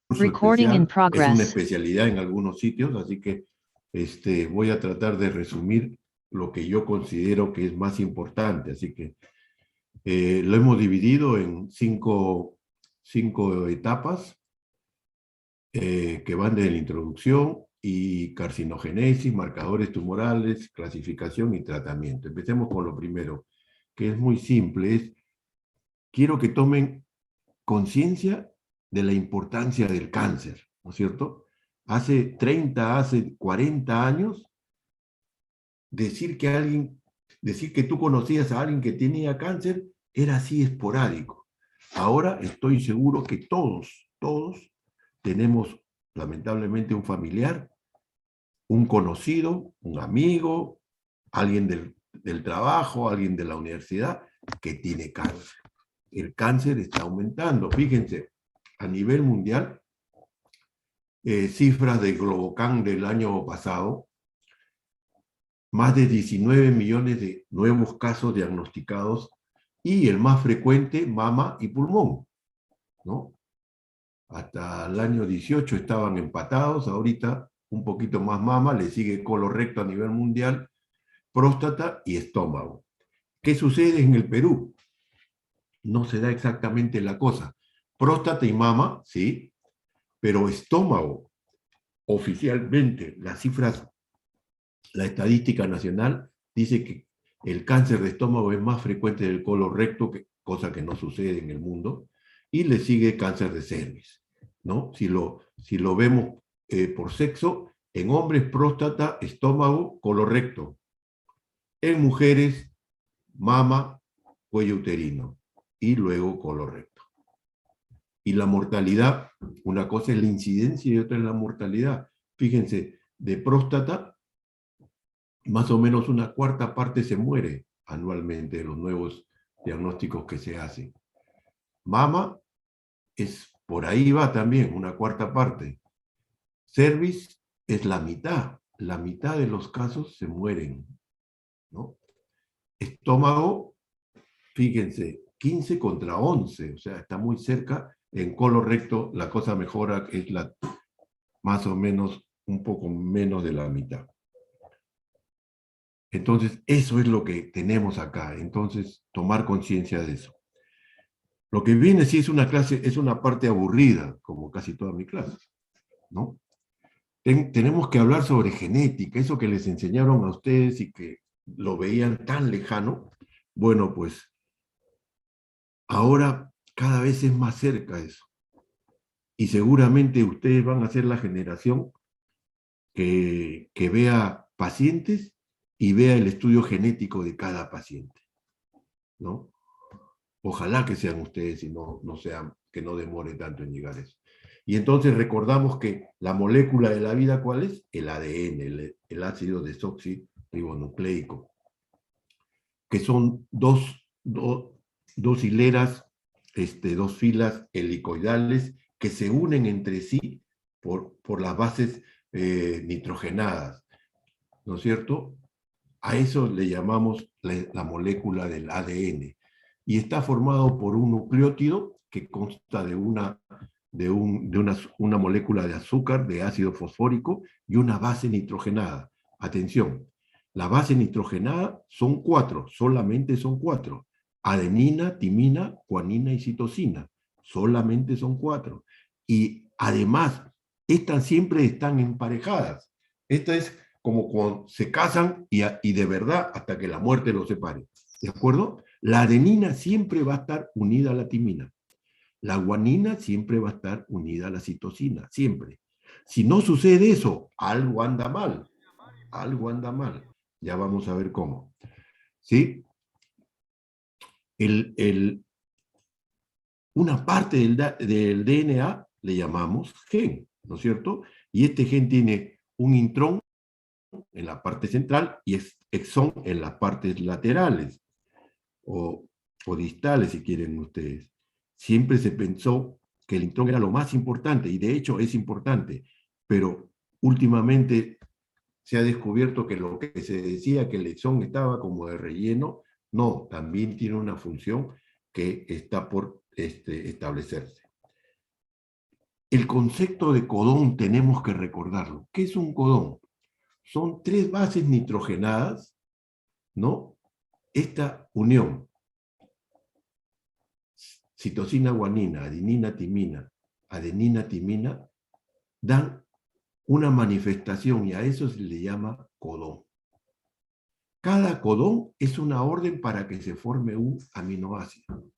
curso Recording in especial, es una progress. especialidad en algunos sitios, así que voy a tratar de resumir lo que yo considero que es más importante. Así que lo hemos dividido en cinco etapas que van desde la introducción y carcinogénesis, marcadores tumorales, clasificación y tratamiento. Empecemos con lo primero, que es muy simple, es quiero que tomen conciencia de la importancia del cáncer, ¿no es cierto? Hace 30, hace 40 años, decir que tú conocías a alguien que tenía cáncer era así esporádico. Ahora estoy seguro que todos tenemos lamentablemente un familiar, un conocido, un amigo, alguien del trabajo, alguien de la universidad que tiene cáncer. El cáncer está aumentando. Fíjense, a nivel mundial, cifras de Globocan del año pasado, más de 19 millones de nuevos casos diagnosticados y el más frecuente, mama y pulmón, ¿no? Hasta el año 18 estaban empatados, ahorita un poquito más mama, le sigue colorecto a nivel mundial, próstata y estómago. ¿Qué sucede en el Perú? No se da exactamente la cosa. Próstata y mama, sí, pero estómago, oficialmente, las cifras, la estadística nacional dice que el cáncer de estómago es más frecuente del colorecto, cosa que no sucede en el mundo, y le sigue cáncer de cervix, ¿no? Si lo vemos por sexo, en hombres próstata, estómago, colorecto. En mujeres, mama, cuello uterino y luego colorecto. Y la mortalidad, una cosa es la incidencia y otra es la mortalidad. Fíjense, de próstata, más o menos una cuarta parte se muere anualmente de los nuevos diagnósticos que se hacen. Mama, por ahí va también, una cuarta parte. Cervix es la mitad de los casos se mueren, ¿no? Estómago, fíjense, 15 contra 11, o sea, está muy cerca. En colorecto la cosa mejora, es más o menos un poco menos de la mitad. Entonces, eso es lo que tenemos acá. Entonces, tomar conciencia de eso. Lo que viene sí es una clase, es una parte aburrida, como casi toda mi clase, ¿no? Tenemos que hablar sobre genética, eso que les enseñaron a ustedes y que lo veían tan lejano. Bueno, pues ahora cada vez es más cerca eso. Y seguramente ustedes van a ser la generación que vea pacientes y vea el estudio genético de cada paciente, ¿no? Ojalá que sean ustedes y no sean, que no demore tanto en llegar a eso. Y entonces recordamos que la molécula de la vida, ¿cuál es? El ADN, el ácido desoxirribonucleico, que son dos hileras, dos filas helicoidales que se unen entre sí por las bases nitrogenadas, ¿no es cierto? A eso le llamamos la molécula del ADN. Y está formado por un nucleótido que consta de una molécula de azúcar, de ácido fosfórico, y una base nitrogenada. Atención, la base nitrogenada son 4, solamente son 4. Adenina, timina, guanina y citosina. Solamente son 4. Y además, estas siempre están emparejadas. Esta es como cuando se casan y de verdad hasta que la muerte los separe. ¿De acuerdo? La adenina siempre va a estar unida a la timina. La guanina siempre va a estar unida a la citosina, siempre. Si no sucede eso, algo anda mal. Algo anda mal. Ya vamos a ver cómo. ¿Sí? Una parte del DNA le llamamos gen, ¿no es cierto? Y este gen tiene un intrón en la parte central y exón en las partes laterales o, o distales, si quieren ustedes. Siempre se pensó que el intrón era lo más importante, y de hecho es importante, pero últimamente se ha descubierto que lo que se decía que el exón estaba como de relleno, no, también tiene una función que está por establecerse. el concepto de codón tenemos que recordarlo. ¿Qué es un codón? Son 3 bases nitrogenadas, ¿no? Esta unión, citosina, guanina, adenina, timina, adenina, timina, dan una manifestación y a eso se le llama codón. Cada codón es una orden para que se forme un aminoácido.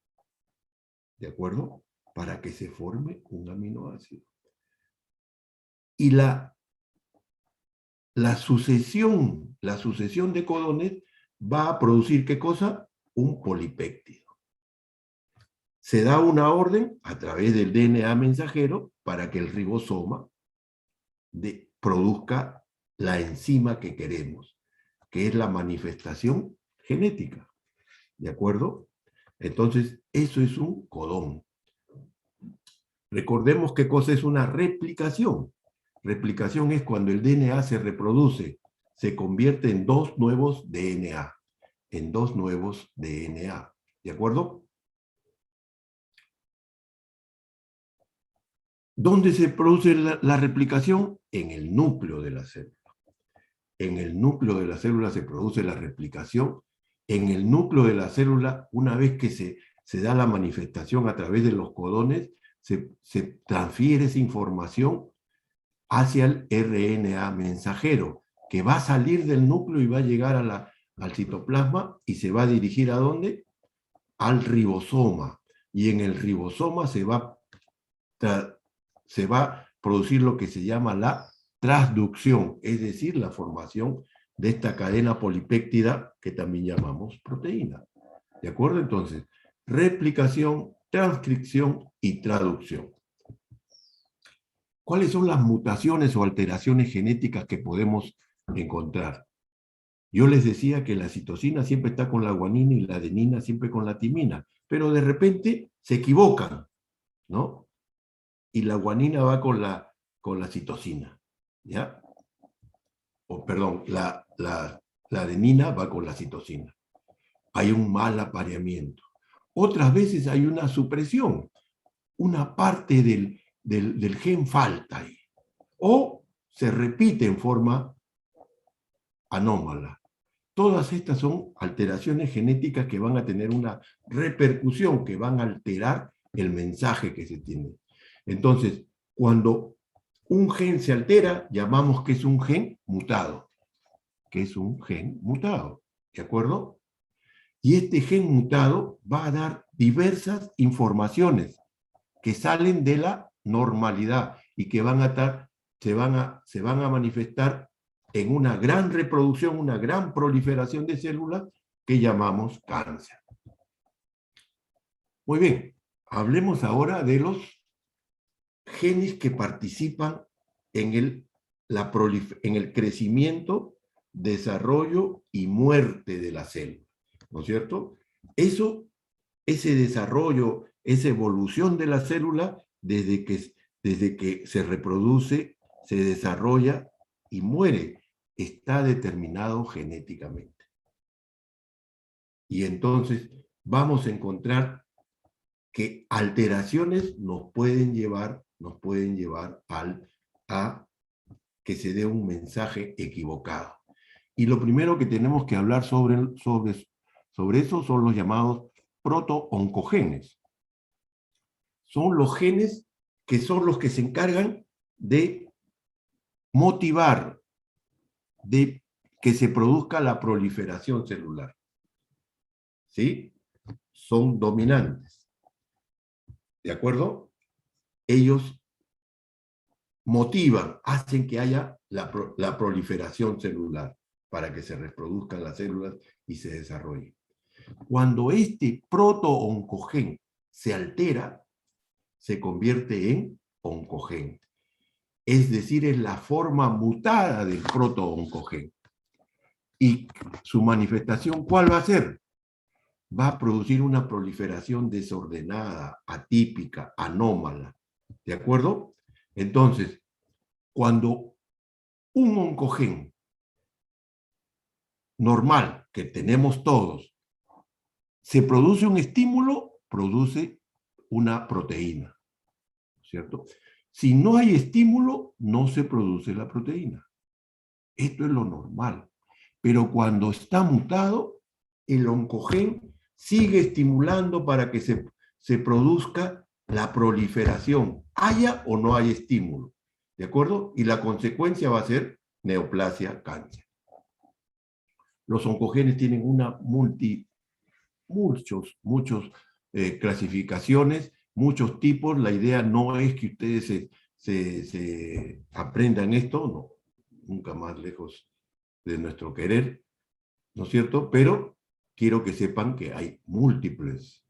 ¿De acuerdo? Para que se forme un aminoácido. Y la sucesión de codones va a producir, ¿qué cosa? Un polipéptido. Se da una orden a través del DNA mensajero para que el ribosoma produzca la enzima que queremos, que es la manifestación genética. ¿De acuerdo? Entonces, eso es un codón. Recordemos qué cosa es una replicación. Replicación es cuando el DNA se reproduce, se convierte en 2 nuevos DNA. En 2 nuevos DNA. ¿De acuerdo? ¿Dónde se produce la replicación? En el núcleo de la célula. En el núcleo de la célula se produce la replicación. En el núcleo de la célula, una vez que se da la manifestación a través de los codones, se transfiere esa información hacia el RNA mensajero, que va a salir del núcleo y va a llegar al citoplasma y se va a dirigir ¿a dónde? Al ribosoma. Y en el ribosoma se va a producir lo que se llama la transducción, es decir, la formación de esta cadena polipéptida que también llamamos proteína. ¿De acuerdo? Entonces, replicación, transcripción y traducción. ¿Cuáles son las mutaciones o alteraciones genéticas que podemos encontrar? Yo les decía que la citosina siempre está con la guanina y la adenina siempre con la timina, pero de repente se equivocan, ¿no? Y la guanina va con la citosina, ¿ya? O perdón, la adenina va con la citosina. Hay un mal apareamiento. Otras veces hay una supresión, una parte del gen falta ahí. O se repite en forma anómala. Todas estas son alteraciones genéticas que van a tener una repercusión, que van a alterar el mensaje que se tiene. Entonces, cuando un gen se altera, llamamos que es un gen mutado. Que es un gen mutado. ¿De acuerdo? Y este gen mutado va a dar diversas informaciones que salen de la normalidad y que se van a manifestar en una gran reproducción, una gran proliferación de células que llamamos cáncer. Muy bien, hablemos ahora de los genes que participan en el crecimiento, desarrollo y muerte de la célula, ¿no es cierto? Ese desarrollo, esa evolución de la célula, desde que se reproduce, se desarrolla y muere, está determinado genéticamente. Y entonces vamos a encontrar que alteraciones nos pueden llevar a que se dé un mensaje equivocado. Y lo primero que tenemos que hablar sobre eso son los llamados proto-oncogenes. Son los genes que son los que se encargan de motivar, de que se produzca la proliferación celular. ¿Sí? Son dominantes. ¿De acuerdo? Ellos motivan, hacen que haya la proliferación celular para que se reproduzcan las células y se desarrollen. Cuando este proto-oncogen se altera, se convierte en oncogen. Es decir, es la forma mutada del proto-oncogen. ¿Y su manifestación cuál va a ser? Va a producir una proliferación desordenada, atípica, anómala. ¿De acuerdo? Entonces, cuando un oncogen normal, que tenemos todos, se produce un estímulo, produce una proteína, ¿cierto? Si no hay estímulo, no se produce la proteína. Esto es lo normal. Pero cuando está mutado, el oncogen sigue estimulando para que se produzca la proliferación, haya o no haya estímulo. ¿De acuerdo? Y la consecuencia va a ser neoplasia, cáncer. Los oncogenes tienen muchos clasificaciones, muchos tipos. La idea no es que ustedes se aprendan esto, no, nunca más lejos de nuestro querer, ¿no es cierto? Pero quiero que sepan que hay múltiples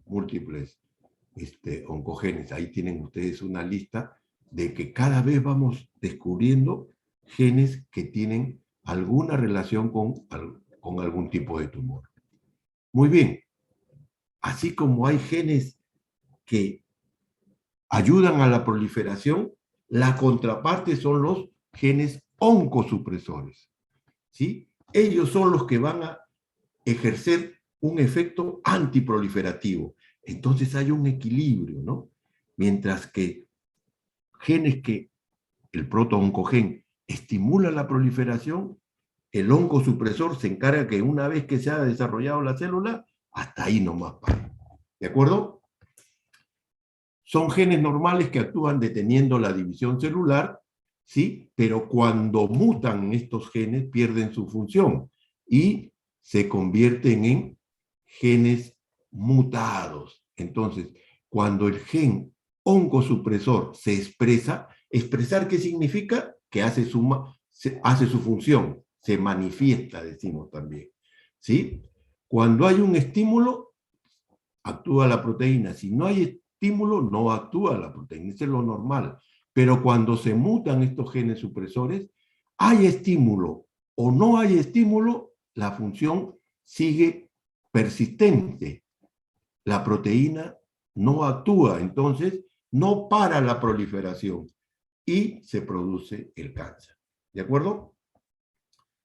oncogenes. Ahí tienen ustedes una lista de que cada vez vamos descubriendo genes que tienen alguna relación con algún tipo de tumor. Muy bien, así como hay genes que ayudan a la proliferación, la contraparte son los genes oncosupresores, ¿sí? Ellos son los que van a ejercer un efecto antiproliferativo. Entonces hay un equilibrio, ¿no? Mientras que genes que el protooncogen estimula la proliferación, el oncosupresor se encarga que una vez que se ha desarrollado la célula, hasta ahí nomás para. ¿De acuerdo? Son genes normales que actúan deteniendo la división celular, ¿sí? Pero cuando mutan estos genes pierden su función y se convierten en genes mutados. Entonces, cuando el gen oncosupresor se expresa, ¿expresar qué significa? Que hace su función, se manifiesta, decimos también. ¿Sí? Cuando hay un estímulo, actúa la proteína. Si no hay estímulo, no actúa la proteína. Eso es lo normal. Pero cuando se mutan estos genes supresores, hay estímulo o no hay estímulo, la función sigue persistente. La proteína no actúa, entonces no para la proliferación y se produce el cáncer. ¿De acuerdo?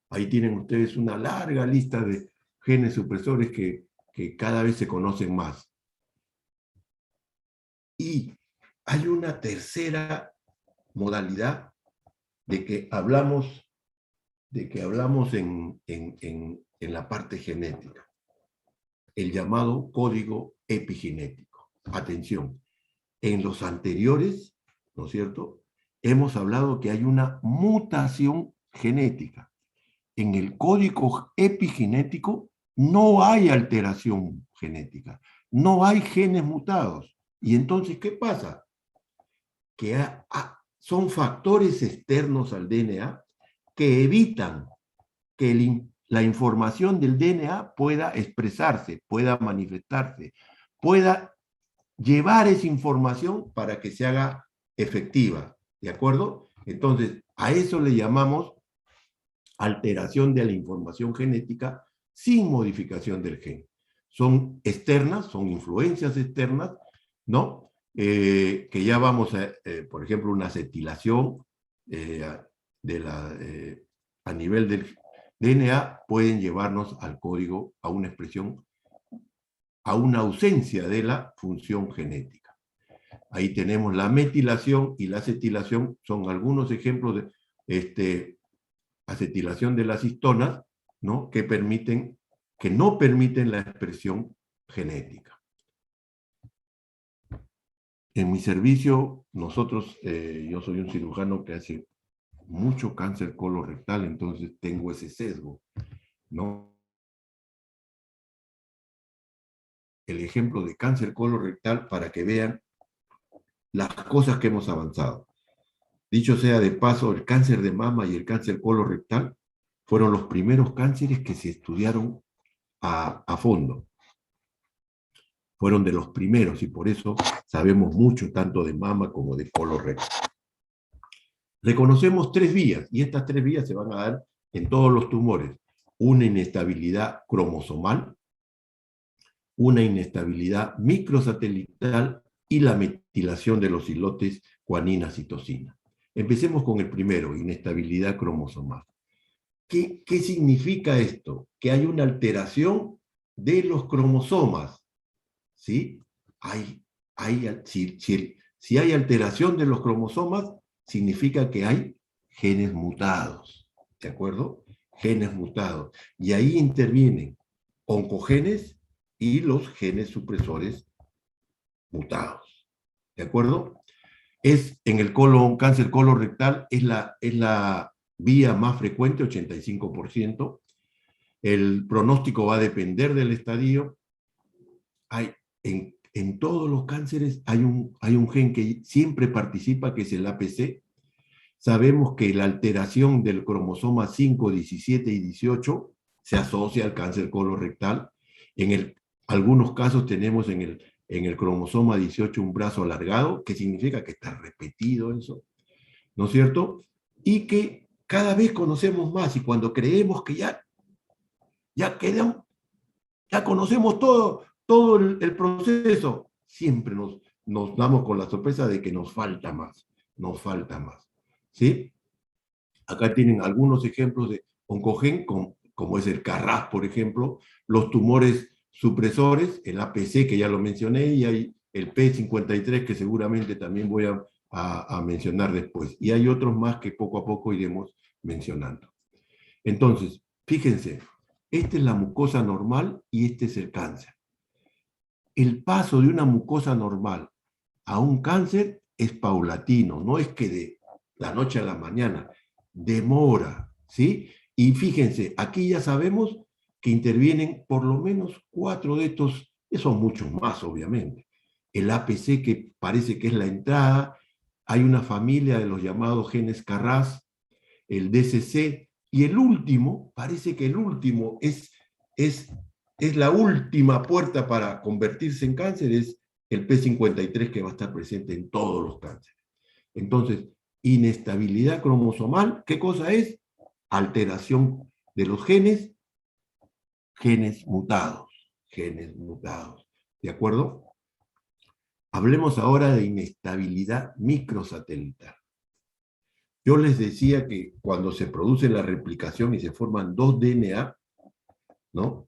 Ahí tienen ustedes una larga lista de genes supresores que cada vez se conocen más. Y hay una tercera modalidad de que hablamos en la parte genética, el llamado código epigenético. Atención, en los anteriores, ¿no es cierto?, hemos hablado que hay una mutación genética. En el código epigenético no hay alteración genética, no hay genes mutados. Y entonces, ¿qué pasa? Que son factores externos al DNA que evitan que la información del DNA pueda expresarse, pueda manifestarse, pueda llevar esa información para que se haga efectiva. ¿De acuerdo? Entonces, a eso le llamamos alteración de la información genética sin modificación del gen. Son externas, son influencias externas, ¿no? Que ya vamos a, por ejemplo, una acetilación a nivel del DNA pueden llevarnos al código, a una expresión, a una ausencia de la función genética. Ahí tenemos la metilación y la acetilación, son algunos ejemplos de acetilación de las histonas, ¿no? que no permiten la expresión genética. En mi servicio, yo soy un cirujano que hace mucho cáncer colorectal, entonces tengo ese sesgo, ¿no? El ejemplo de cáncer colorectal para que vean las cosas que hemos avanzado. Dicho sea de paso, el cáncer de mama y el cáncer colorectal fueron los primeros cánceres que se estudiaron a fondo. Fueron de los primeros y por eso sabemos mucho tanto de mama como de colorectal. Reconocemos 3 vías y estas 3 vías se van a dar en todos los tumores. Una inestabilidad cromosomal, una inestabilidad microsatelital y la metilación de los islotes guanina-citosina. Empecemos con el primero, inestabilidad cromosomal. ¿Qué significa esto? Que hay una alteración de los cromosomas, ¿sí? Si hay alteración de los cromosomas, significa que hay genes mutados, ¿de acuerdo? Genes mutados. Y ahí intervienen oncogenes y los genes supresores mutados, ¿de acuerdo? Es en el colon, cáncer colorectal, es la vía más frecuente, 85%. El pronóstico va a depender del estadio. En todos los cánceres hay un gen que siempre participa, que es el APC. Sabemos que la alteración del cromosoma 5, 17 y 18 se asocia al cáncer colorectal. Algunos casos tenemos en el cromosoma 18 un brazo alargado, que significa que está repetido eso, ¿no es cierto? Y que cada vez conocemos más, y cuando creemos que ya quedamos, ya conocemos todo el proceso, siempre nos damos con la sorpresa de que nos falta más, ¿sí? Acá tienen algunos ejemplos de oncogen, como es el CARRAS, por ejemplo, los tumores supresores, el APC, que ya lo mencioné, y hay el P53, que seguramente también voy a mencionar después. Y hay otros más que poco a poco iremos mencionando. Entonces, fíjense, esta es la mucosa normal y este es el cáncer. El paso de una mucosa normal a un cáncer es paulatino, no es que de la noche a la mañana, demora, ¿sí? Y fíjense, aquí ya sabemos que intervienen por lo menos 4 de estos, son muchos más, obviamente. El APC, que parece que es la entrada, hay una familia de los llamados genes CARRAS, el DCC, y el último, parece que el último es la última puerta para convertirse en cáncer, es el P53, que va a estar presente en todos los cánceres. Entonces, inestabilidad cromosomal, ¿qué cosa es? Alteración de los genes mutados, ¿de acuerdo? Hablemos ahora de inestabilidad microsatelital. Yo les decía que cuando se produce la replicación y se forman 2 DNA, ¿no?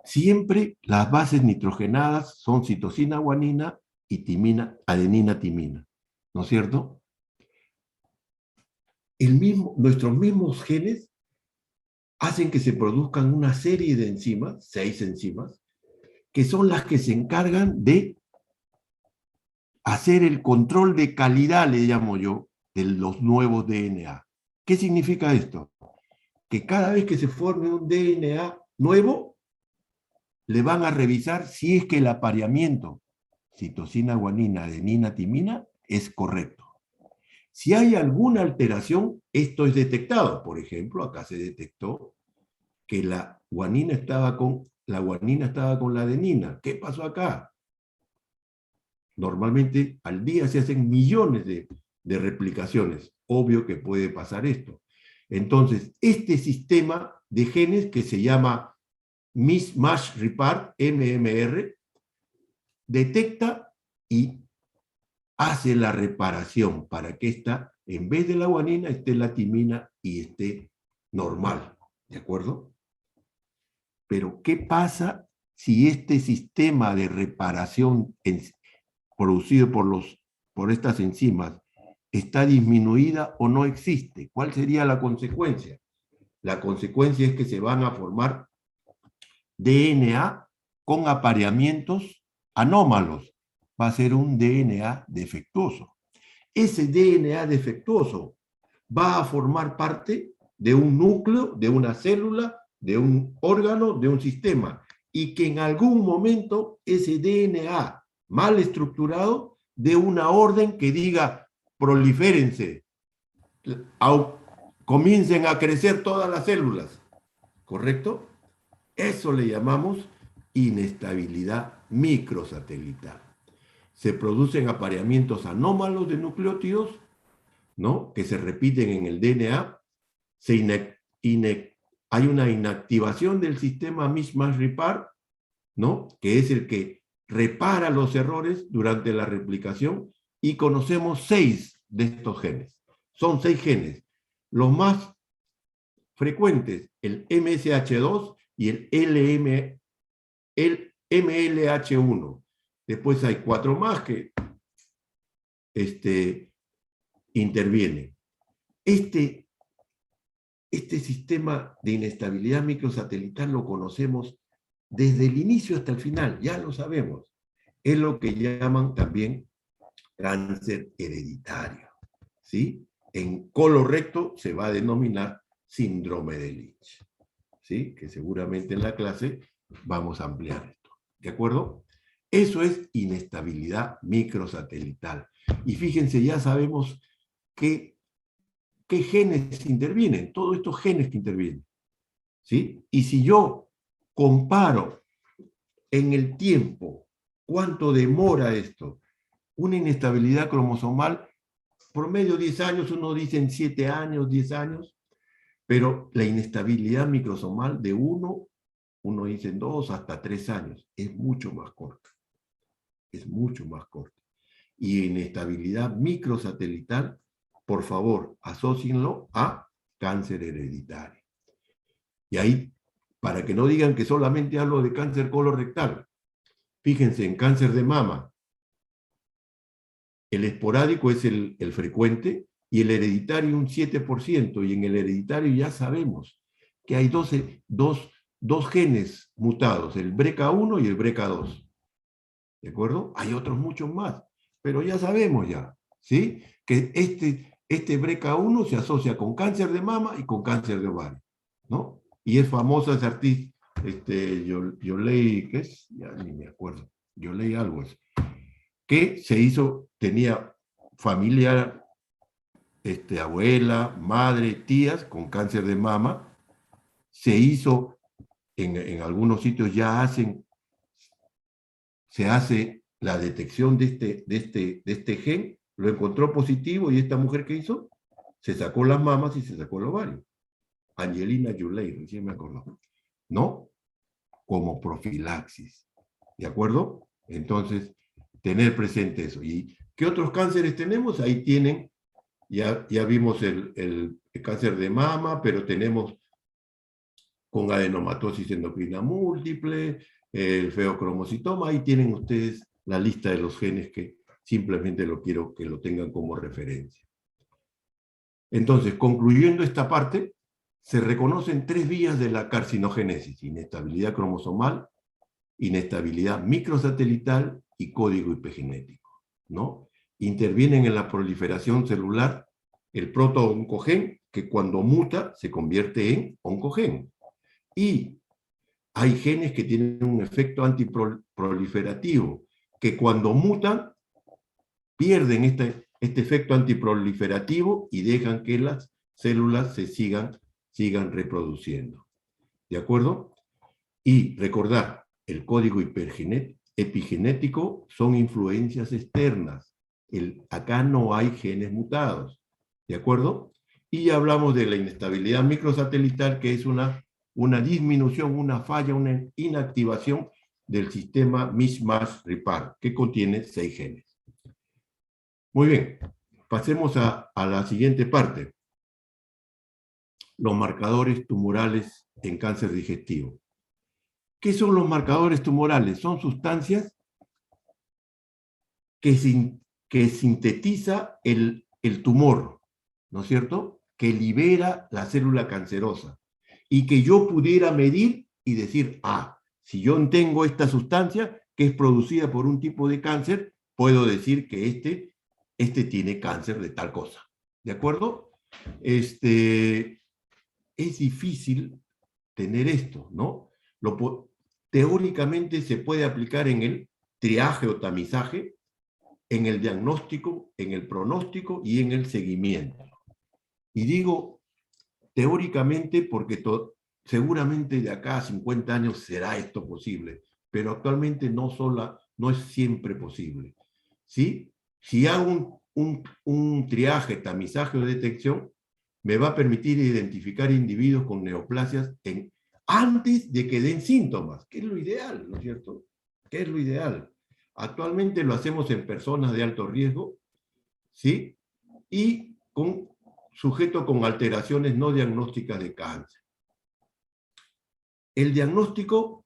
Siempre las bases nitrogenadas son citosina, guanina y timina, adenina, timina, ¿no es cierto? Nuestros mismos genes hacen que se produzcan una serie de enzimas, 6 enzimas, que son las que se encargan de hacer el control de calidad, le llamo yo, de los nuevos DNA. ¿Qué significa esto? Que cada vez que se forme un DNA nuevo, le van a revisar si es que el apareamiento citosina, guanina, adenina, timina es correcto. Si hay alguna alteración, esto es detectado. Por ejemplo, acá se detectó que la guanina estaba con la adenina. ¿Qué pasó acá? Normalmente al día se hacen millones de replicaciones. Obvio que puede pasar esto. Entonces, este sistema de genes que se llama Mismatch Repair, MMR, detecta y hace la reparación para que esta, en vez de la guanina, esté la timina y esté normal, ¿de acuerdo? Pero, ¿qué pasa si este sistema de reparación producido por estas enzimas está disminuida o no existe? ¿Cuál sería la consecuencia? La consecuencia es que se van a formar DNA con apareamientos anómalos. Va a ser un DNA defectuoso. Ese DNA defectuoso va a formar parte de un núcleo, de una célula, de un órgano, de un sistema, y que en algún momento ese DNA mal estructurado dé una orden que diga proliférense, comiencen a crecer todas las células, ¿correcto? Eso le llamamos inestabilidad microsatelital. Se producen apareamientos anómalos de nucleótidos, ¿no?, que se repiten en el DNA. Hay una inactivación del sistema Mismatch Repair, ¿no?, que es el que repara los errores durante la replicación, y conocemos 6 de estos genes. Son 6 genes. Los más frecuentes, el MSH2 y el MLH1. Después hay 4 más que intervienen. Este sistema de inestabilidad microsatelital lo conocemos desde el inicio hasta el final, ya lo sabemos. Es lo que llaman también cáncer hereditario, ¿sí? En colorecto se va a denominar síndrome de Lynch, ¿sí? Que seguramente en la clase vamos a ampliar esto, ¿de acuerdo? Eso es inestabilidad microsatelital. Y fíjense, ya sabemos qué genes intervienen, todos estos genes que intervienen, ¿sí? Y si yo comparo en el tiempo cuánto demora esto, una inestabilidad cromosomal, promedio 10 años, uno dice en 7 años, 10 años, pero la inestabilidad microsomal de uno dice en 2 hasta 3 años, es mucho más corta, es mucho más corta. Y inestabilidad microsatelital, por favor, asócienlo a cáncer hereditario. Y ahí, para que no digan que solamente hablo de cáncer colorectal, fíjense, en cáncer de mama, el esporádico es el frecuente y el hereditario un 7%, y en el hereditario ya sabemos que hay dos genes mutados, el BRCA1 y el BRCA2. ¿De acuerdo? Hay otros muchos más, pero ya sabemos ya, ¿sí? Que este BRCA1 se asocia con cáncer de mama y con cáncer de ovario, ¿no? Y es famosa esa artista, Yolei, ¿qué es? Ya ni me acuerdo, Yolei algo es, que tenía familia, abuela, madre, tías con cáncer de mama, se hizo, en algunos sitios ya se hace la detección de este gen, lo encontró positivo y esta mujer, ¿qué hizo? Se sacó las mamas y se sacó el ovario. Angelina Jolie, recién me acordó, ¿no? Como profilaxis, ¿de acuerdo? Entonces, tener presente eso. ¿Y qué otros cánceres tenemos? Ahí tienen, ya vimos el cáncer de mama, pero tenemos con adenomatosis endocrina múltiple, el feocromocitoma, ahí tienen ustedes la lista de los genes que simplemente lo quiero que lo tengan como referencia. Entonces, concluyendo esta parte, se reconocen 3 vías de la carcinogénesis: inestabilidad cromosomal, inestabilidad microsatelital y código epigenético, ¿no? Intervienen en la proliferación celular el proto-oncogen, que cuando muta se convierte en oncogen. Y hay genes que tienen un efecto antiproliferativo, que cuando mutan pierden este efecto antiproliferativo y dejan que las células se sigan reproduciendo. ¿De acuerdo? Y recordar, el código epigenético son influencias externas. Acá no hay genes mutados. ¿De acuerdo? Y ya hablamos de la inestabilidad microsatelital, que es una disminución, una falla, una inactivación del sistema Mish-Mash-Repar, que contiene 6 genes. Muy bien, pasemos a la siguiente parte. Los marcadores tumorales en cáncer digestivo. ¿Qué son los marcadores tumorales? Son sustancias que sintetiza el tumor, ¿no es cierto? Que libera la célula cancerosa y que yo pudiera medir y decir, si yo tengo esta sustancia que es producida por un tipo de cáncer, puedo decir que este tiene cáncer de tal cosa. ¿De acuerdo? Es difícil tener esto, ¿no? Teóricamente se puede aplicar en el triaje o tamizaje, en el diagnóstico, en el pronóstico y en el seguimiento. Y digo teóricamente porque seguramente de acá a 50 años será esto posible, pero actualmente no es siempre posible. ¿Sí? Si hago un triaje, tamizaje o detección, me va a permitir identificar individuos con neoplasias antes de que den síntomas, que es lo ideal, ¿no es cierto? ¿Qué es lo ideal? Actualmente lo hacemos en personas de alto riesgo, ¿sí? Y con sujetos con alteraciones no diagnósticas de cáncer. El diagnóstico,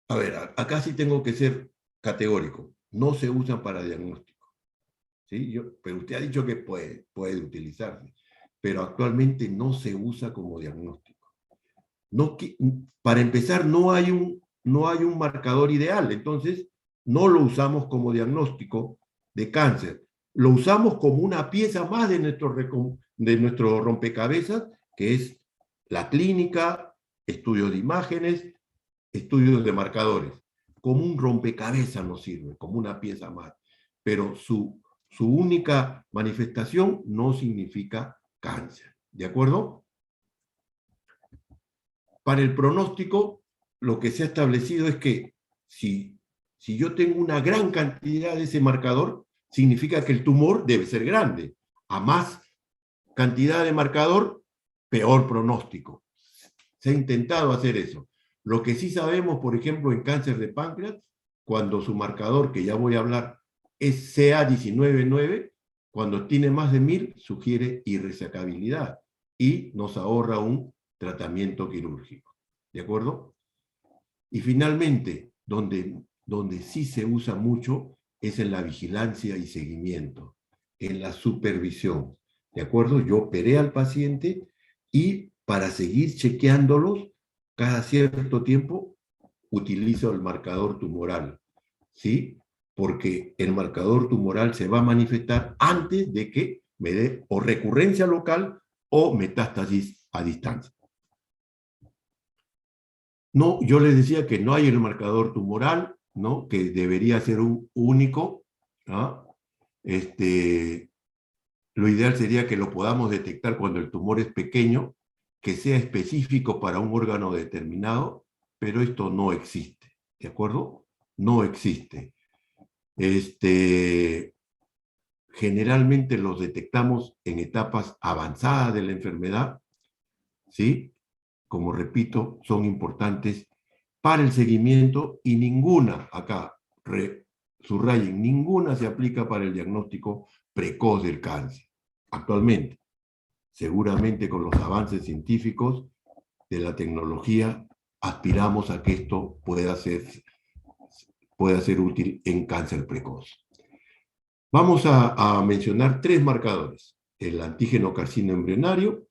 a ver, acá sí tengo que ser categórico, no se usa para diagnóstico. ¿sí? Pero usted ha dicho que puede utilizarse, pero actualmente no se usa como diagnóstico. No, para empezar, no hay un marcador ideal, entonces no lo usamos como diagnóstico de cáncer. Lo usamos como una pieza más de nuestro rompecabezas, que es la clínica, estudios de imágenes, estudios de marcadores. Como un rompecabezas nos sirve, como una pieza más. Pero su única manifestación no significa cáncer. ¿De acuerdo? Para el pronóstico, lo que se ha establecido es que si yo tengo una gran cantidad de ese marcador, significa que el tumor debe ser grande. A más cantidad de marcador, peor pronóstico. Se ha intentado hacer eso. Lo que sí sabemos, por ejemplo, en cáncer de páncreas, cuando su marcador, que ya voy a hablar, es CA199, cuando tiene más de 1000, sugiere irresecabilidad y nos ahorra un tratamiento quirúrgico. ¿De acuerdo? Y finalmente, donde sí se usa mucho es en la vigilancia y seguimiento, en la supervisión. ¿De acuerdo? Yo operé al paciente y para seguir chequeándolos, cada cierto tiempo utilizo el marcador tumoral, ¿sí? Porque el marcador tumoral se va a manifestar antes de que me dé o recurrencia local o metástasis a distancia. No, yo les decía que no hay el marcador tumoral, ¿no? Que debería ser un único, ¿no? Lo ideal sería que lo podamos detectar cuando el tumor es pequeño, que sea específico para un órgano determinado, pero esto no existe, ¿de acuerdo? No existe. Generalmente los detectamos en etapas avanzadas de la enfermedad, ¿sí? Como repito, son importantes para el seguimiento y ninguna, acá subrayen, ninguna se aplica para el diagnóstico precoz del cáncer. Actualmente, seguramente con los avances científicos de la tecnología, aspiramos a que esto pueda ser útil en cáncer precoz. Vamos a mencionar 3 marcadores. El antígeno carcino embrionario,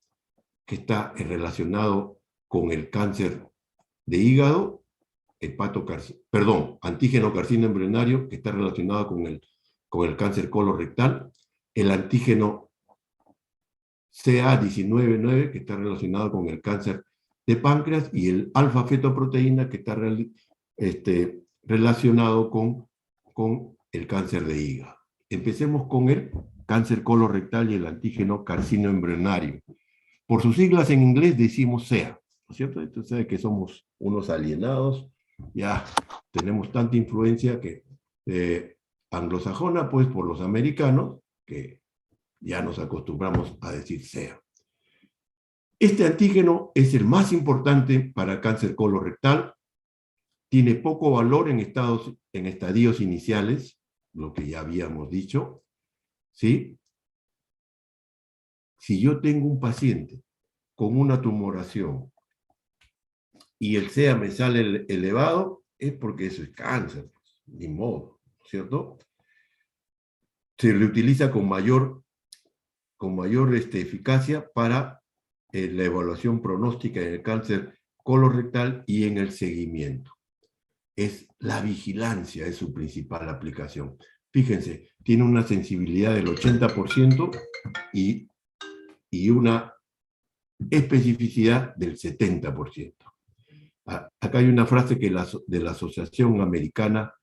que está relacionado con el cáncer de hígado, antígeno carcino embrionario, que está relacionado con el cáncer colorectal, el antígeno CA199, que está relacionado con el cáncer de páncreas, y el alfa-fetoproteína, que está relacionado con el cáncer de hígado. Empecemos con el cáncer colorectal y el antígeno carcino embrionario. Por sus siglas en inglés decimos CEA, ¿no es cierto? Entonces sabe que somos unos alienados, ya tenemos tanta influencia que anglosajona, pues por los americanos, que ya nos acostumbramos a decir CEA. Este antígeno es el más importante para el cáncer colorectal, tiene poco valor en estadios iniciales, lo que ya habíamos dicho, ¿sí? Si yo tengo un paciente con una tumoración y el CEA me sale elevado, es porque eso es cáncer, ni modo, ¿cierto? Se le utiliza con mayor eficacia para la evaluación pronóstica en el cáncer colorectal y en el seguimiento. Es la vigilancia, es su principal aplicación. Fíjense, tiene una sensibilidad del 80% y una especificidad del 70%. Acá hay una frase que de la Asociación Americana,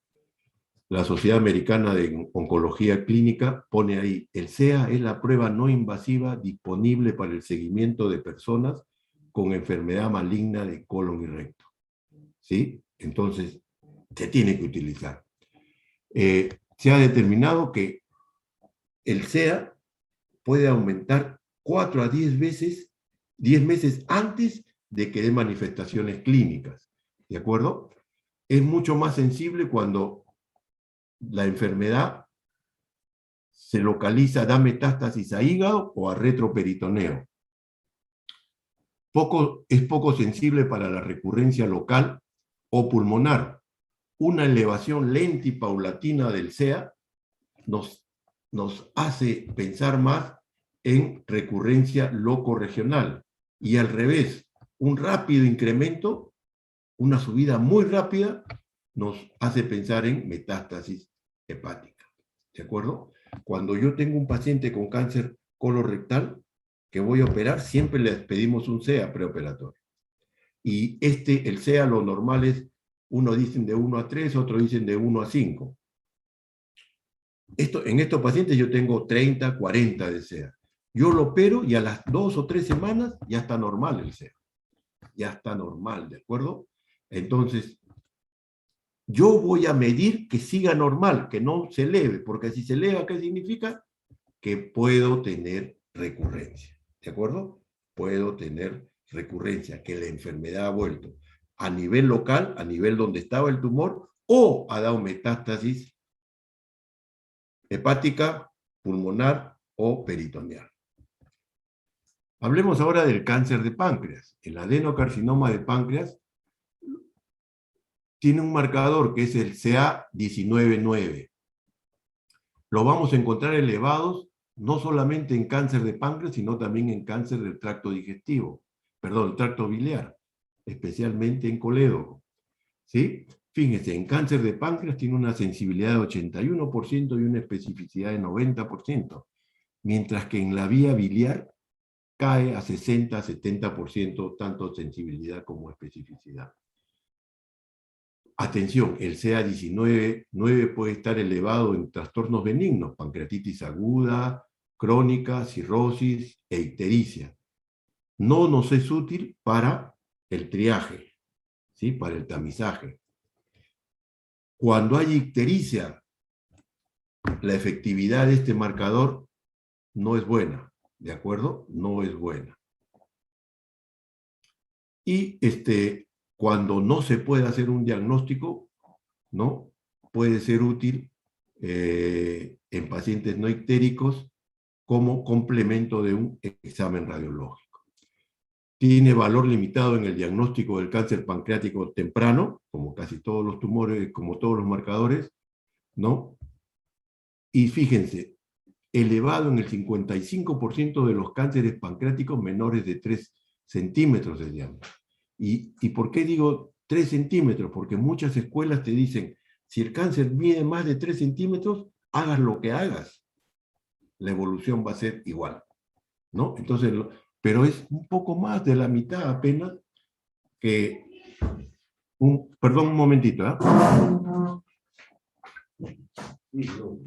la Sociedad Americana de Oncología Clínica, pone ahí: el CEA es la prueba no invasiva disponible para el seguimiento de personas con enfermedad maligna de colon y recto. ¿Sí? Entonces, se tiene que utilizar. Se ha determinado que el CEA puede aumentar 4 a 10 meses antes de que dé manifestaciones clínicas. ¿De acuerdo? Es mucho más sensible cuando la enfermedad se localiza, da metástasis a hígado o a retroperitoneo. Es poco sensible para la recurrencia local o pulmonar. Una elevación lenta y paulatina del CEA nos nos hace pensar más en recurrencia locorregional. Y al revés, un rápido incremento, una subida muy rápida, nos hace pensar en metástasis hepática. ¿De acuerdo? Cuando yo tengo un paciente con cáncer colorectal que voy a operar, siempre le pedimos un CEA preoperatorio. Y el CEA lo normal es, uno dicen de 1 a 3, otros dicen de 1 a 5. En estos pacientes yo tengo 30, 40 de CEA. Yo lo opero y a las 2 o 3 semanas ya está normal el CEA. Ya está normal, ¿de acuerdo? Entonces, yo voy a medir que siga normal, que no se eleve, porque si se eleva, ¿qué significa? Que puedo tener recurrencia, ¿de acuerdo? Puedo tener recurrencia, que la enfermedad ha vuelto a nivel local, a nivel donde estaba el tumor, o ha dado metástasis hepática, pulmonar o peritoneal. Hablemos ahora del cáncer de páncreas. El adenocarcinoma de páncreas tiene un marcador que es el CA199. Lo vamos a encontrar elevados no solamente en cáncer de páncreas, sino también en cáncer del tracto digestivo, perdón, tracto biliar, especialmente en colédoco. ¿Sí? Fíjense, en cáncer de páncreas tiene una sensibilidad de 81% y una especificidad de 90%, mientras que en la vía biliar cae a 60-70% tanto sensibilidad como especificidad. Atención, el CA199 puede estar elevado en trastornos benignos, pancreatitis aguda, crónica, cirrosis e ictericia. No nos es útil para el triaje, ¿sí? Para el tamizaje. Cuando hay ictericia, la efectividad de este marcador no es buena, ¿de acuerdo? No es buena. Y cuando no se puede hacer un diagnóstico, ¿no? Puede ser útil en pacientes no ictéricos como complemento de un examen radiológico. Tiene valor limitado en el diagnóstico del cáncer pancreático temprano, como casi todos los tumores, como todos los marcadores, ¿no? Y fíjense, elevado en el 55% de los cánceres pancreáticos menores de 3 centímetros de diámetro. ¿Y por qué digo 3 centímetros? Porque muchas escuelas te dicen, si el cáncer mide más de 3 centímetros, hagas lo que hagas, la evolución va a ser igual, ¿no? Entonces, pero es un poco más de la mitad apenas que perdón, un momentito, ¿eh? Sí, no.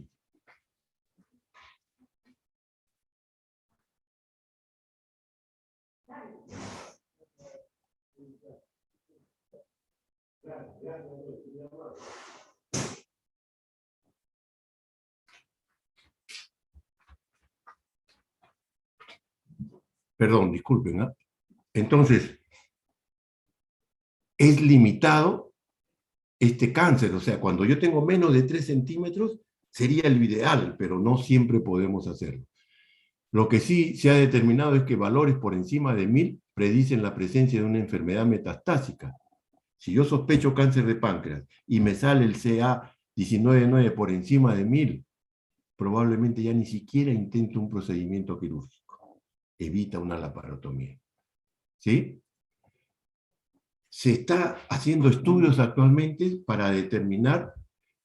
Perdón, disculpen, ¿eh? Entonces, es limitado este cáncer, o sea, cuando yo tengo menos de 3 centímetros, sería lo ideal, pero no siempre podemos hacerlo. Lo que sí se ha determinado es que valores por encima de 1000 predicen la presencia de una enfermedad metastásica. Si yo sospecho cáncer de páncreas y me sale el CA199 por encima de 1000, probablemente ya ni siquiera intento un procedimiento quirúrgico. Evita una laparotomía. ¿Sí? Se está haciendo estudios actualmente para determinar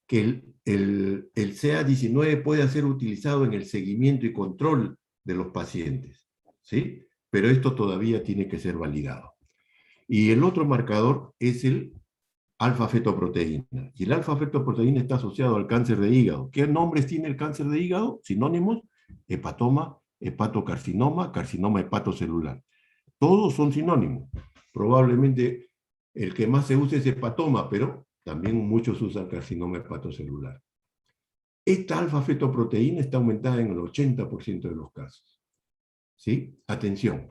que el CA199 puede ser utilizado en el seguimiento y control de los pacientes, ¿sí? Pero esto todavía tiene que ser validado. Y el otro marcador es el alfa-fetoproteína. Y el alfa-fetoproteína está asociado al cáncer de hígado. ¿Qué nombres tiene el cáncer de hígado? Sinónimos: hepatoma, hepatocarcinoma, carcinoma hepatocelular. Todos son sinónimos. Probablemente el que más se usa es hepatoma, pero también muchos usan carcinoma hepatocelular. Esta alfa-fetoproteína está aumentada en el 80% de los casos. ¿Sí? Atención,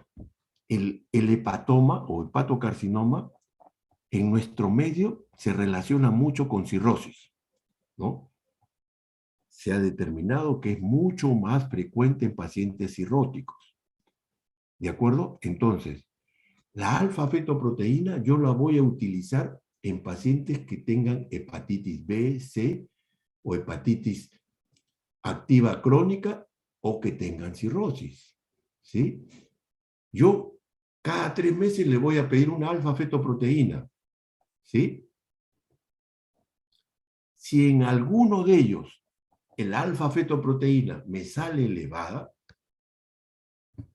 el hepatoma o hepatocarcinoma en nuestro medio se relaciona mucho con cirrosis, ¿no? Se ha determinado que es mucho más frecuente en pacientes cirróticos. ¿De acuerdo? Entonces, la alfa-fetoproteína yo la voy a utilizar en pacientes que tengan hepatitis B, C o hepatitis activa crónica o que tengan cirrosis, ¿sí? Yo cada 3 meses le voy a pedir una alfa-fetoproteína, ¿sí? Si en alguno de ellos el alfa-fetoproteína me sale elevada,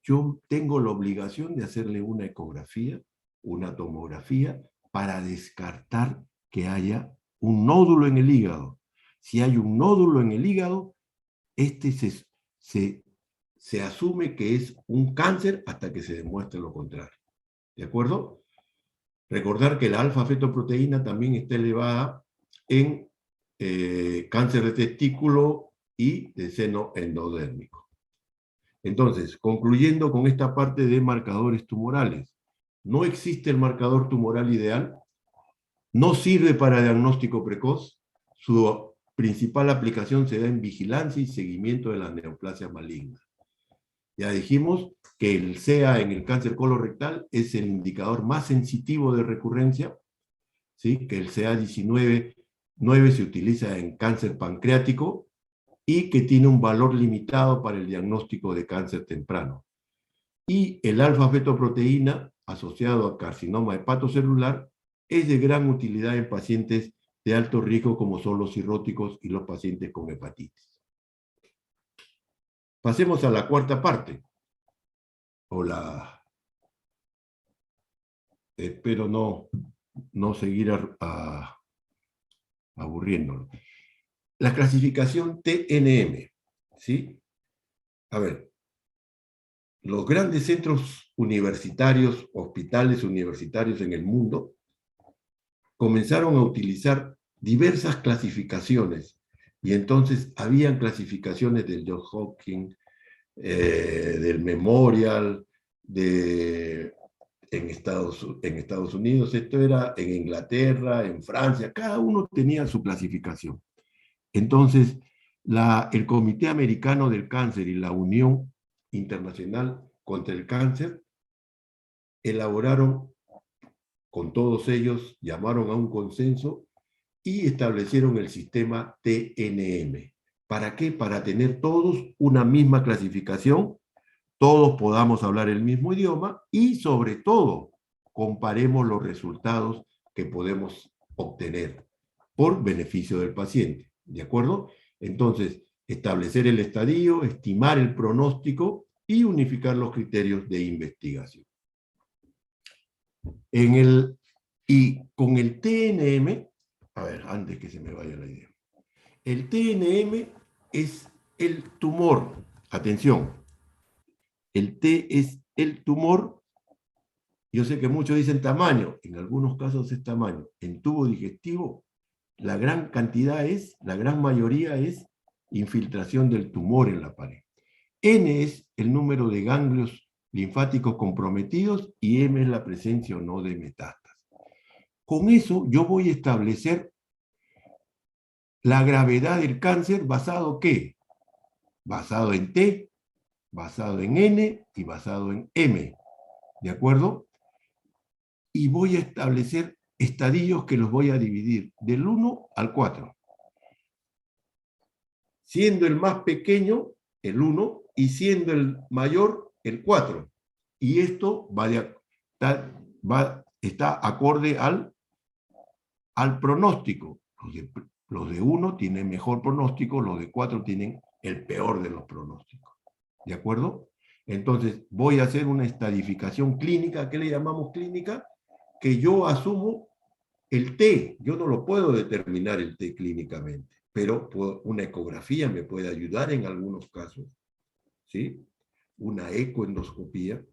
yo tengo la obligación de hacerle una ecografía, una tomografía, para descartar que haya un nódulo en el hígado. Si hay un nódulo en el hígado, este se asume que es un cáncer hasta que se demuestre lo contrario. ¿De acuerdo? Recordar que la alfa-fetoproteína también está elevada en cáncer de testículo y de seno endodérmico. Entonces, concluyendo con esta parte de marcadores tumorales, no existe el marcador tumoral ideal, no sirve para diagnóstico precoz, su principal aplicación se da en vigilancia y seguimiento de las neoplasias malignas. Ya dijimos que el CEA en el cáncer colorectal es el indicador más sensitivo de recurrencia, ¿sí? Que el CA19 se utiliza en cáncer pancreático y que tiene un valor limitado para el diagnóstico de cáncer temprano. Y el alfa-fetoproteína asociado a carcinoma hepatocelular es de gran utilidad en pacientes de alto riesgo como son los cirróticos y los pacientes con hepatitis. Pasemos a la cuarta parte. Espero no seguir aburriéndolo. La clasificación TNM, ¿sí? A ver, los grandes centros universitarios, hospitales universitarios en el mundo, comenzaron a utilizar diversas clasificaciones, y entonces habían clasificaciones del Johns Hopkins, del Memorial, en Estados Unidos, esto era en Inglaterra, en Francia, cada uno tenía su clasificación. Entonces, el Comité Americano del Cáncer y la Unión Internacional contra el Cáncer elaboraron con todos ellos, llamaron a un consenso y establecieron el sistema TNM. ¿Para qué? Para tener todos una misma clasificación, todos podamos hablar el mismo idioma y, sobre todo, comparemos los resultados que podemos obtener por beneficio del paciente. ¿De acuerdo? Entonces, establecer el estadio, estimar el pronóstico y unificar los criterios de investigación. Y con el TNM, a ver, antes que se me vaya la idea, el TNM es el tumor, atención, el T es el tumor, yo sé que muchos dicen tamaño, en algunos casos es tamaño, en tubo digestivo, la gran mayoría es infiltración del tumor en la pared. N es el número de ganglios linfáticos comprometidos y M es la presencia o no de metástasis. Con eso yo voy a establecer la gravedad del cáncer basado ¿qué? Basado en T, basado en N y basado en M. ¿De acuerdo? Y voy a establecer estadios que los voy a dividir del 1 al 4. Siendo el más pequeño el 1 y siendo el mayor el 4. Y esto está acorde al pronóstico. Los de 1 tienen mejor pronóstico, los de 4 tienen el peor de los pronósticos. ¿De acuerdo? Entonces, voy a hacer una estadificación clínica. ¿Qué le llamamos clínica? Que yo asumo el T. Yo no lo puedo determinar el T clínicamente, pero una ecografía me puede ayudar en algunos casos, ¿sí? Una ecoendoscopía.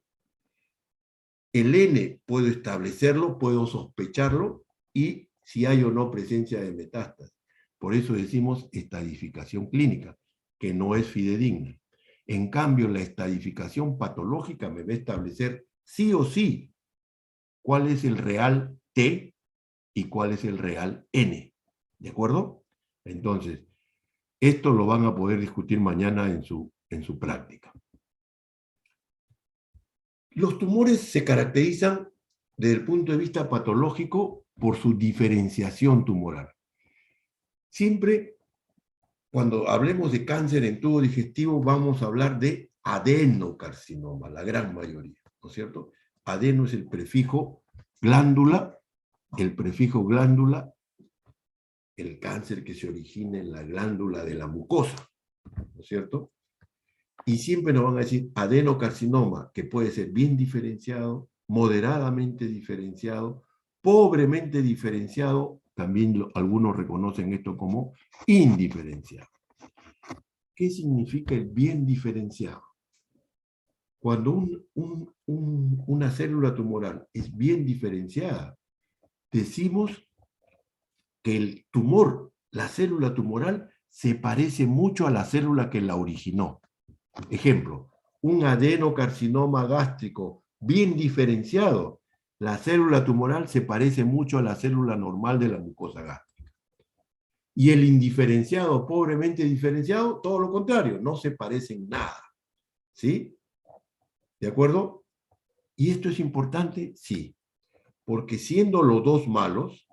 El N puedo establecerlo, puedo sospecharlo, y si hay o no presencia de metástasis. Por eso decimos estadificación clínica, que no es fidedigna. En cambio, la estadificación patológica me va a establecer sí o sí cuál es el real T y cuál es el real N. ¿De acuerdo? Entonces, esto lo van a poder discutir mañana en su práctica. Los tumores se caracterizan desde el punto de vista patológico por su diferenciación tumoral. Siempre cuando hablemos de cáncer en tubo digestivo, vamos a hablar de adenocarcinoma, la gran mayoría, ¿no es cierto? Adeno es el prefijo glándula, el cáncer que se origina en la glándula de la mucosa, ¿no es cierto? Y siempre nos van a decir adenocarcinoma, que puede ser bien diferenciado, moderadamente diferenciado, pobremente diferenciado, también algunos reconocen esto como indiferenciado. ¿Qué significa el bien diferenciado? Cuando una célula tumoral es bien diferenciada, decimos que el tumor, la célula tumoral, se parece mucho a la célula que la originó. Ejemplo, un adenocarcinoma gástrico bien diferenciado, la célula tumoral se parece mucho a la célula normal de la mucosa gástrica. Y el indiferenciado, pobremente diferenciado, todo lo contrario, no se parecen nada. ¿Sí? ¿De acuerdo? ¿Y esto es importante? Sí. Porque siendo los dos malos,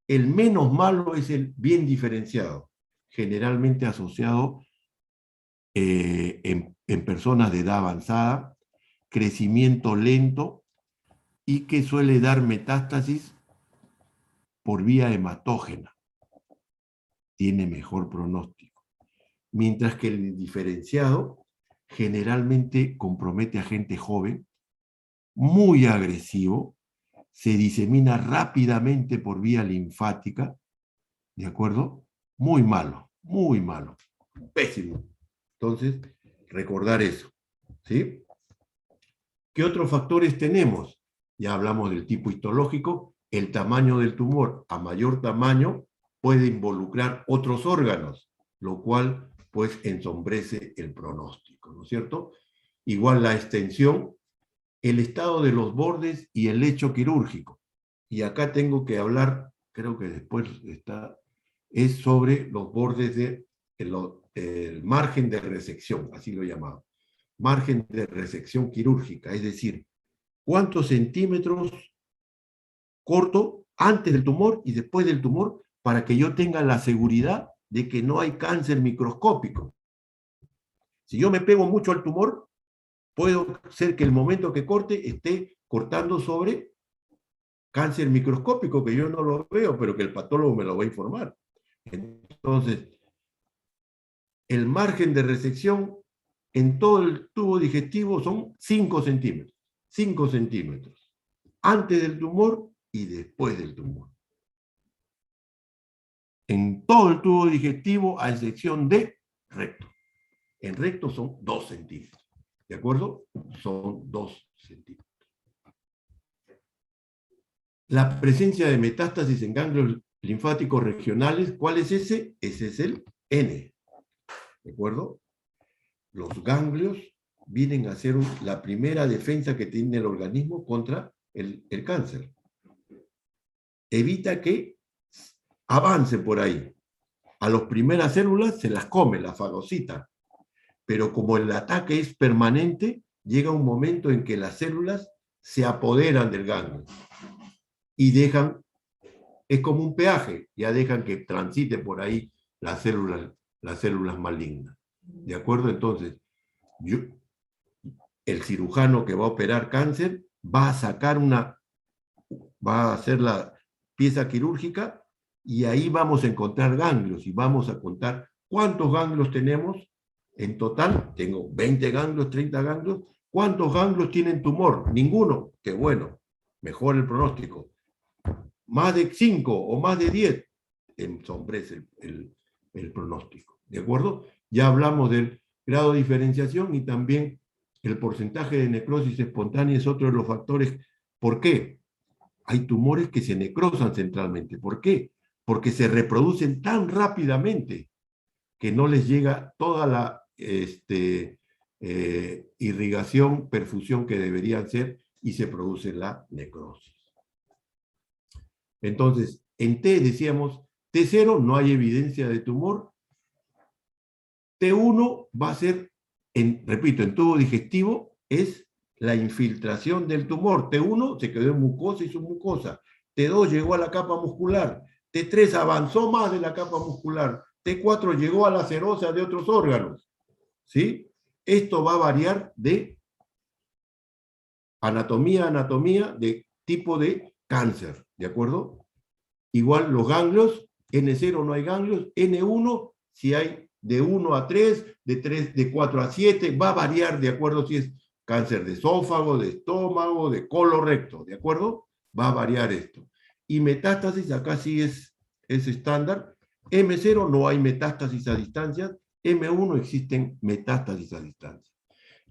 el menos malo es el bien diferenciado, generalmente asociado en personas de edad avanzada, crecimiento lento y que suele dar metástasis por vía hematógena. Tiene mejor pronóstico. Mientras que el indiferenciado generalmente compromete a gente joven, muy agresivo, se disemina rápidamente por vía linfática, ¿de acuerdo? Muy malo, pésimo. Entonces, recordar eso, ¿sí? ¿Qué otros factores tenemos? Ya hablamos del tipo histológico, el tamaño del tumor. A mayor tamaño puede involucrar otros órganos, lo cual pues ensombrece el pronóstico, ¿no es cierto? Igual la extensión, el estado de los bordes y el lecho quirúrgico. Y acá tengo que hablar, creo que después está, es sobre los bordes el margen de resección, así lo llamaba. Margen de resección quirúrgica, es decir, cuántos centímetros corto antes del tumor y después del tumor para que yo tenga la seguridad de que no hay cáncer microscópico. Si yo me pego mucho al tumor, puedo ser que el momento que corte esté cortando sobre cáncer microscópico, que yo no lo veo, pero que el patólogo me lo va a informar. Entonces, el margen de resección en todo el tubo digestivo son 5 centímetros. 5 centímetros. Antes del tumor y después del tumor. En todo el tubo digestivo, a excepción de recto. En recto son 2 centímetros. ¿De acuerdo? Son 2 centímetros. La presencia de metástasis en ganglios linfáticos regionales, ¿cuál es ese? Ese es el N. ¿De acuerdo? Los ganglios vienen a ser la primera defensa que tiene el organismo contra el cáncer. Evita que avance por ahí. A las primeras células se las come, la fagocita. Pero como el ataque es permanente, llega un momento en que las células se apoderan del ganglio y dejan, es como un peaje, ya dejan que transite por ahí las células malignas. ¿De acuerdo? Entonces, el cirujano que va a operar cáncer va a hacer la pieza quirúrgica y ahí vamos a encontrar ganglios y vamos a contar cuántos ganglios tenemos en total. Tengo 20 ganglios, 30 ganglios. ¿Cuántos ganglios tienen tumor? Ninguno. Qué bueno, mejor el pronóstico. Más de 5 o más de 10, ensombrece el pronóstico. ¿De acuerdo? Ya hablamos del grado de diferenciación y también el porcentaje de necrosis espontánea es otro de los factores. ¿Por qué? Hay tumores que se necrosan centralmente. ¿Por qué? Porque se reproducen tan rápidamente que no les llega toda la irrigación, perfusión que deberían ser y se produce la necrosis. Entonces, en T decíamos, T0 no hay evidencia de tumor. T1 va a ser, repito, en tubo digestivo es la infiltración del tumor. T1 se quedó en mucosa y submucosa. T2 llegó a la capa muscular. T3 avanzó más de la capa muscular. T4 llegó a la serosa de otros órganos, ¿sí? Esto va a variar de anatomía a anatomía, de tipo de cáncer, ¿de acuerdo? Igual los ganglios, N0 no hay ganglios, N1 si hay de 1 a 3, de 4 a 7, va a variar de acuerdo si es cáncer de esófago, de estómago, de colorecto, ¿de acuerdo? Va a variar esto. Y metástasis, acá sí es estándar. M0 no hay metástasis a distancia, M1 existen metástasis a distancia.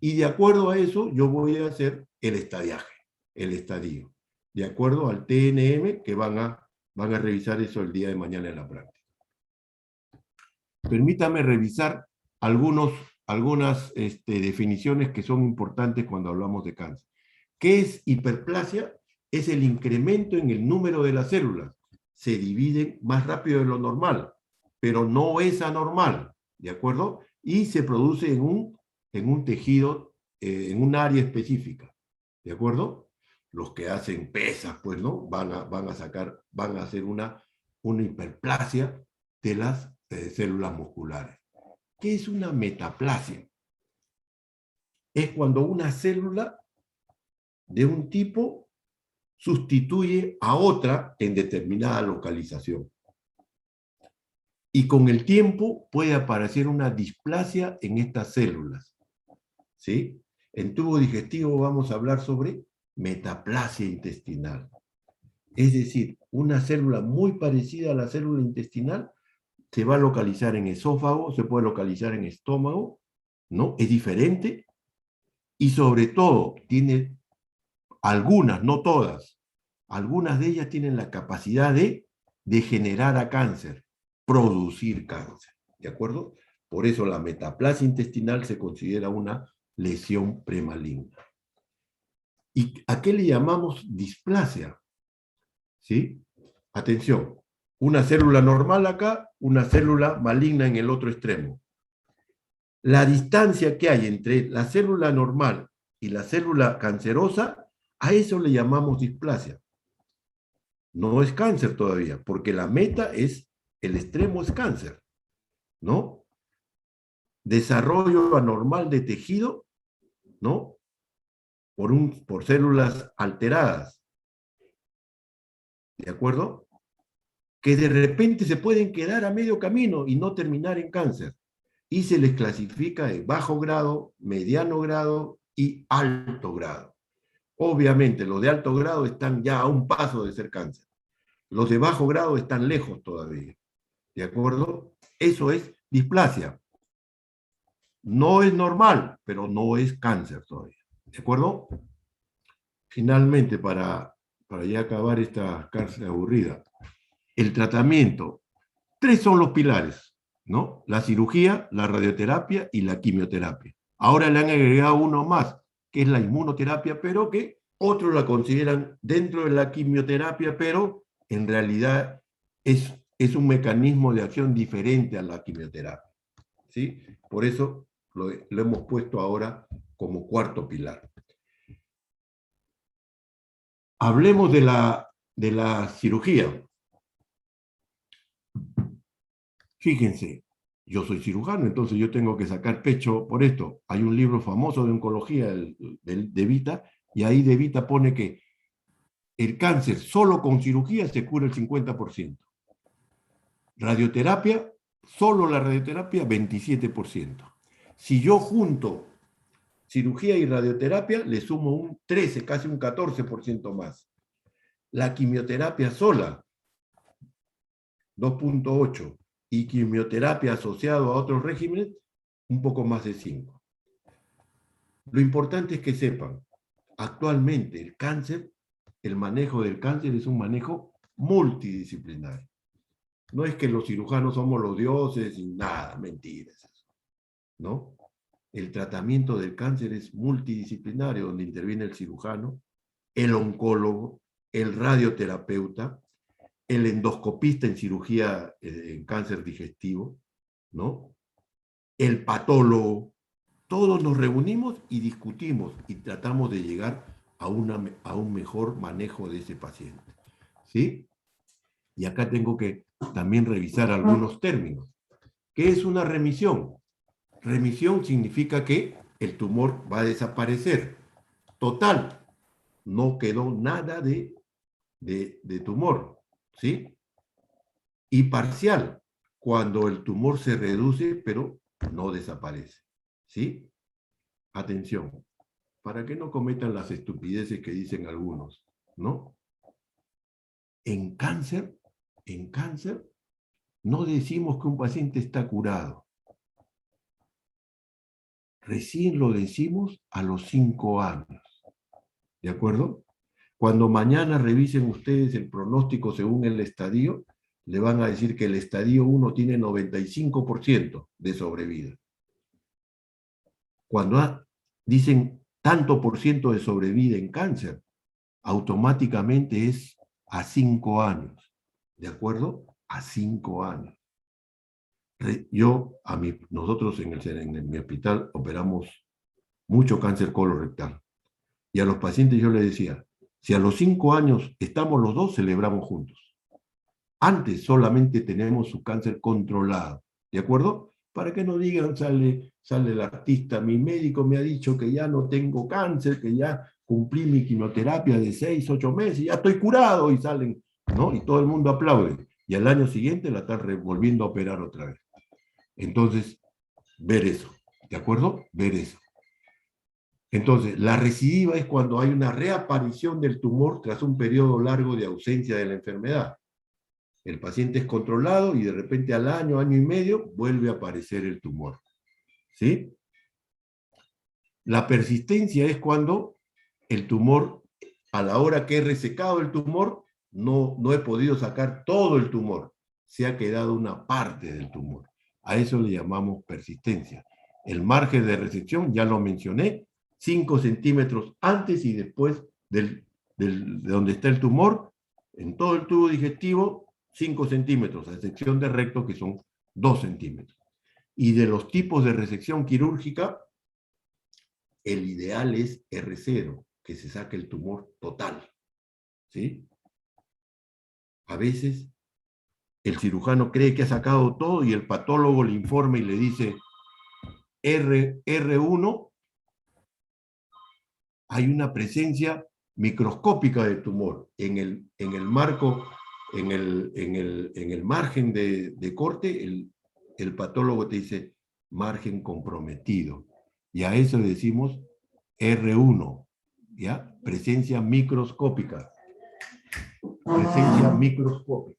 Y de acuerdo a eso, yo voy a hacer el estadiaje, el estadio, de acuerdo al TNM que van a revisar eso el día de mañana en la práctica. Permítame revisar algunas definiciones que son importantes cuando hablamos de cáncer. ¿Qué es hiperplasia? Es el incremento en el número de las células. Se dividen más rápido de lo normal, pero no es anormal, ¿de acuerdo? Y se produce en un tejido, en un área específica, ¿de acuerdo? Los que hacen pesas, pues, ¿no? Van a hacer una hiperplasia de las células musculares. ¿Qué es una metaplasia? Es cuando una célula de un tipo sustituye a otra en determinada localización. Y con el tiempo puede aparecer una displasia en estas células, ¿sí? En tubo digestivo vamos a hablar sobre metaplasia intestinal. Es decir, una célula muy parecida a la célula intestinal se va a localizar en esófago, se puede localizar en estómago, ¿no? Es diferente y sobre todo tiene algunas, no todas, algunas de ellas tienen la capacidad de generar a cáncer, producir cáncer, ¿de acuerdo? Por eso la metaplasia intestinal se considera una lesión premaligna. ¿Y a qué le llamamos displasia? ¿Sí? Atención, una célula normal acá, una célula maligna en el otro extremo. La distancia que hay entre la célula normal y la célula cancerosa, a eso le llamamos displasia. No es cáncer todavía, porque la meta es, el extremo es cáncer, ¿no? Desarrollo anormal de tejido, ¿no? Por células alteradas, ¿de acuerdo? Que de repente se pueden quedar a medio camino y no terminar en cáncer. Y se les clasifica de bajo grado, mediano grado y alto grado. Obviamente, los de alto grado están ya a un paso de ser cáncer. Los de bajo grado están lejos todavía. ¿De acuerdo? Eso es displasia. No es normal, pero no es cáncer todavía. ¿De acuerdo? Finalmente, para ya acabar esta cárcel aburrida, el tratamiento. 3 son los pilares, ¿no? La cirugía, la radioterapia y la quimioterapia. Ahora le han agregado uno más, que es la inmunoterapia, pero que otros la consideran dentro de la quimioterapia, pero en realidad es un mecanismo de acción diferente a la quimioterapia, ¿sí? Por eso lo hemos puesto ahora como cuarto pilar. Hablemos de la cirugía. Fíjense, yo soy cirujano, entonces yo tengo que sacar pecho por esto. Hay un libro famoso de oncología de Vita, y ahí de Vita pone que el cáncer solo con cirugía se cura el 50%. Radioterapia, solo la radioterapia, 27%. Si yo junto cirugía y radioterapia, le sumo un 13, casi un 14% más. La quimioterapia sola, 2.8, y quimioterapia asociado a otros regímenes, un poco más de 5. Lo importante es que sepan, actualmente el cáncer, el manejo del cáncer es un manejo multidisciplinario. No es que los cirujanos somos los dioses y nada, mentiras, ¿no? El tratamiento del cáncer es multidisciplinario, donde interviene el cirujano, el oncólogo, el radioterapeuta, el endoscopista en cirugía en cáncer digestivo, ¿no? El patólogo. Todos nos reunimos y discutimos y tratamos de llegar a un mejor manejo de ese paciente, ¿sí? Y acá tengo que también revisar algunos términos. ¿Qué es una remisión? Remisión significa que el tumor va a desaparecer. Total, no quedó nada de tumor, ¿sí? Y parcial, cuando el tumor se reduce, pero no desaparece, ¿sí? Atención, para que no cometan las estupideces que dicen algunos, ¿no? En cáncer, no decimos que un paciente está curado. Recién lo decimos a los 5 años, ¿de acuerdo? Cuando mañana revisen ustedes el pronóstico según el estadio, le van a decir que el estadio 1 tiene 95% de sobrevida. Cuando dicen tanto por ciento de sobrevida en cáncer, automáticamente es a 5 años, ¿de acuerdo? A 5 años. Nosotros en mi hospital operamos mucho cáncer colorectal. Y a los pacientes yo les decía, si a los 5 años estamos los dos, celebramos juntos. Antes solamente tenemos su cáncer controlado, ¿de acuerdo? Para que no digan, sale el artista, mi médico me ha dicho que ya no tengo cáncer, que ya cumplí mi quimioterapia de 6, 8 meses, ya estoy curado, y salen, ¿no? Y todo el mundo aplaude. Y al año siguiente la están volviendo a operar otra vez. Entonces, ver eso, ¿de acuerdo? Ver eso. Entonces, la recidiva es cuando hay una reaparición del tumor tras un periodo largo de ausencia de la enfermedad. El paciente es controlado y de repente al año, año y medio, vuelve a aparecer el tumor. ¿Sí? La persistencia es cuando el tumor, a la hora que he resecado el tumor, no he podido sacar todo el tumor. Se ha quedado una parte del tumor. A eso le llamamos persistencia. El margen de resección, ya lo mencioné, 5 centímetros antes y después de donde está el tumor, en todo el tubo digestivo, 5 centímetros, a excepción de recto, que son 2 centímetros. Y de los tipos de resección quirúrgica, el ideal es R0, que se saque el tumor total. ¿Sí? A veces el cirujano cree que ha sacado todo y el patólogo le informa y le dice R1, hay una presencia microscópica de tumor en el marco, en el margen de corte, el patólogo te dice margen comprometido. Y a eso le decimos R1, ¿ya? Presencia microscópica. Presencia microscópica.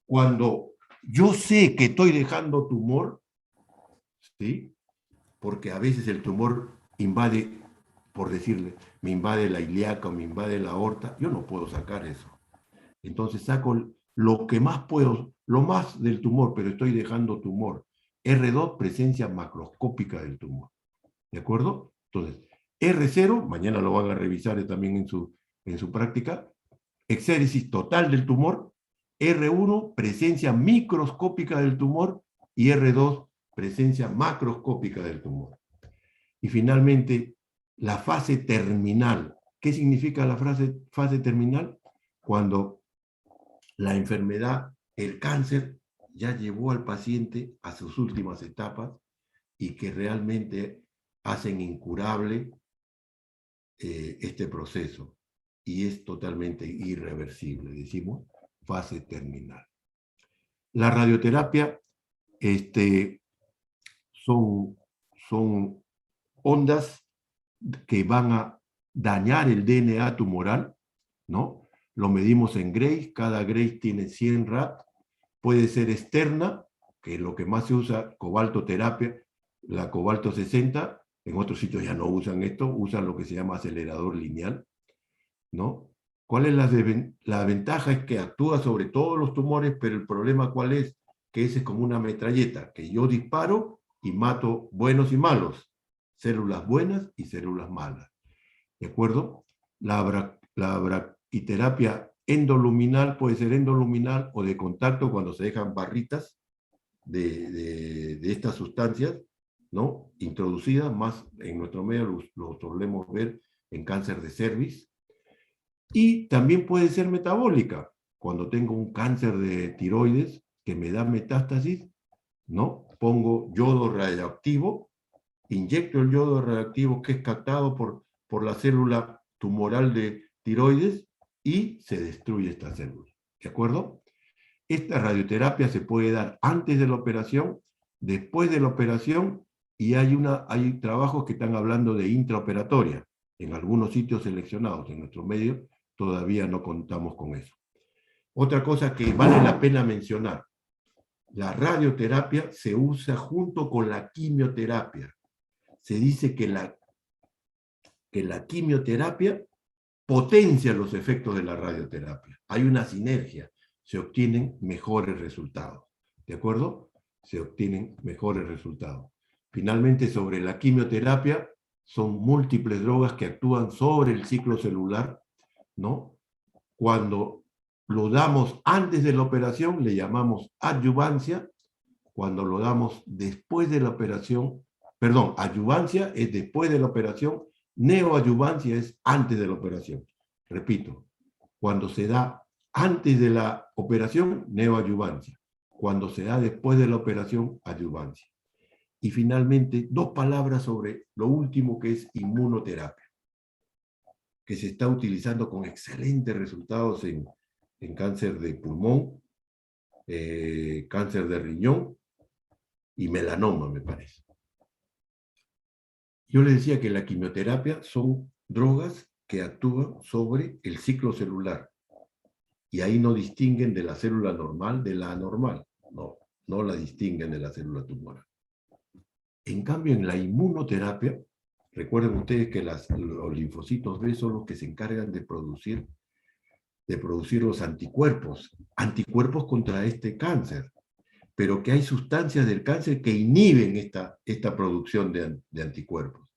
Cuando yo sé que estoy dejando tumor, ¿sí? Porque a veces el tumor invade, por decirle, me invade la ilíaca o me invade la aorta, yo no puedo sacar eso. Entonces saco lo que más puedo, lo más del tumor, pero estoy dejando tumor. R2, presencia macroscópica del tumor. ¿De acuerdo? Entonces, R0, mañana lo van a revisar también en su práctica, exéresis total del tumor, R1, presencia microscópica del tumor, y R2, presencia macroscópica del tumor. Y finalmente, la fase terminal. ¿Qué significa la fase terminal? Cuando la enfermedad, el cáncer, ya llevó al paciente a sus últimas etapas y que realmente hacen incurable este proceso y es totalmente irreversible, decimos fase terminal. La radioterapia son ondas que van a dañar el DNA tumoral, ¿no? Lo medimos en Grace, cada Grace tiene 100 rad, puede ser externa, que es lo que más se usa, cobaltoterapia, la cobalto 60, en otros sitios ya no usan esto, usan lo que se llama acelerador lineal, ¿no? ¿Cuál es la ventaja? Es que actúa sobre todos los tumores, pero el problema ¿cuál es? Que ese es como una metralleta, que yo disparo y mato buenos y malos, células buenas y células malas. ¿De acuerdo? La braquiterapia endoluminal puede ser endoluminal o de contacto cuando se dejan barritas de estas sustancias, ¿no? Introducidas, más en nuestro medio lo solemos ver en cáncer de cervix. Y también puede ser metabólica. Cuando tengo un cáncer de tiroides, que me da metástasis, ¿no? Pongo yodo radioactivo, inyecto el yodo radioactivo que es captado por la célula tumoral de tiroides y se destruye esta célula. ¿De acuerdo? Esta radioterapia se puede dar antes de la operación, después de la operación, y hay trabajos que están hablando de intraoperatoria en algunos sitios seleccionados. En nuestro medio todavía no contamos con eso. Otra cosa que vale la pena mencionar: la radioterapia se usa junto con la quimioterapia. Se dice que la quimioterapia potencia los efectos de la radioterapia. Hay una sinergia, se obtienen mejores resultados. ¿De acuerdo? Se obtienen mejores resultados. Finalmente, sobre la quimioterapia, son múltiples drogas que actúan sobre el ciclo celular, ¿no? Cuando lo damos antes de la operación, le llamamos adyuvancia. Cuando lo damos después de la operación, perdón, adyuvancia es después de la operación, neoadyuvancia es antes de la operación. Repito, cuando se da antes de la operación, neoadyuvancia. Cuando se da después de la operación, adyuvancia. Y finalmente, dos palabras sobre lo último, que es inmunoterapia, que se está utilizando con excelentes resultados en cáncer de pulmón, cáncer de riñón y melanoma, me parece. Yo les decía que la quimioterapia son drogas que actúan sobre el ciclo celular, y ahí no distinguen de la célula normal de la anormal, no la distinguen de la célula tumoral. En cambio, en la inmunoterapia, recuerden ustedes que los linfocitos B son los que se encargan de producir los anticuerpos contra este cáncer, pero que hay sustancias del cáncer que inhiben esta producción de anticuerpos.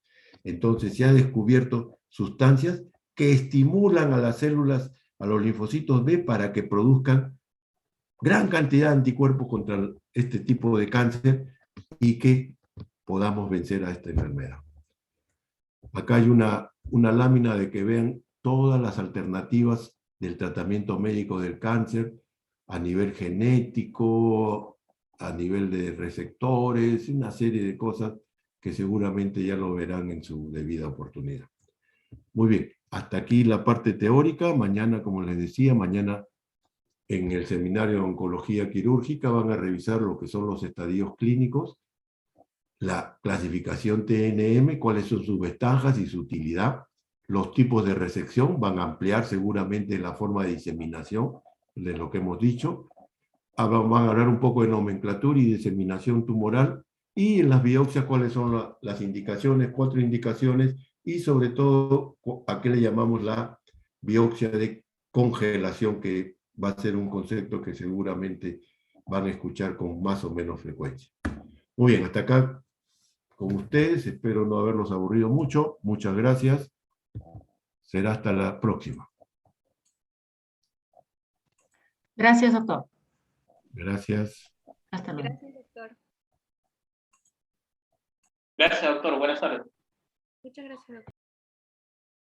Entonces se ha descubierto sustancias que estimulan a las células, a los linfocitos B, para que produzcan gran cantidad de anticuerpos contra este tipo de cáncer y que podamos vencer a esta enfermedad. Acá hay una lámina de que vean todas las alternativas del tratamiento médico del cáncer a nivel genético, a nivel de receptores, una serie de cosas que seguramente ya lo verán en su debida oportunidad. Muy bien, hasta aquí la parte teórica. Mañana, como les decía, mañana en el seminario de oncología quirúrgica van a revisar lo que son los estadios clínicos, la clasificación TNM, cuáles son sus ventajas y su utilidad, los tipos de resección, van a ampliar seguramente la forma de diseminación de lo que hemos dicho, van a hablar un poco de nomenclatura y diseminación tumoral, y en las biopsias cuáles son las indicaciones, 4 indicaciones, y sobre todo a qué le llamamos la biopsia de congelación, que va a ser un concepto que seguramente van a escuchar con más o menos frecuencia. Muy bien, hasta acá con ustedes, espero no haberlos aburrido mucho, muchas gracias, será hasta la próxima. Gracias, doctor. Gracias. Hasta luego. Gracias, doctor. Gracias, doctor. Buenas tardes. Muchas gracias, doctor.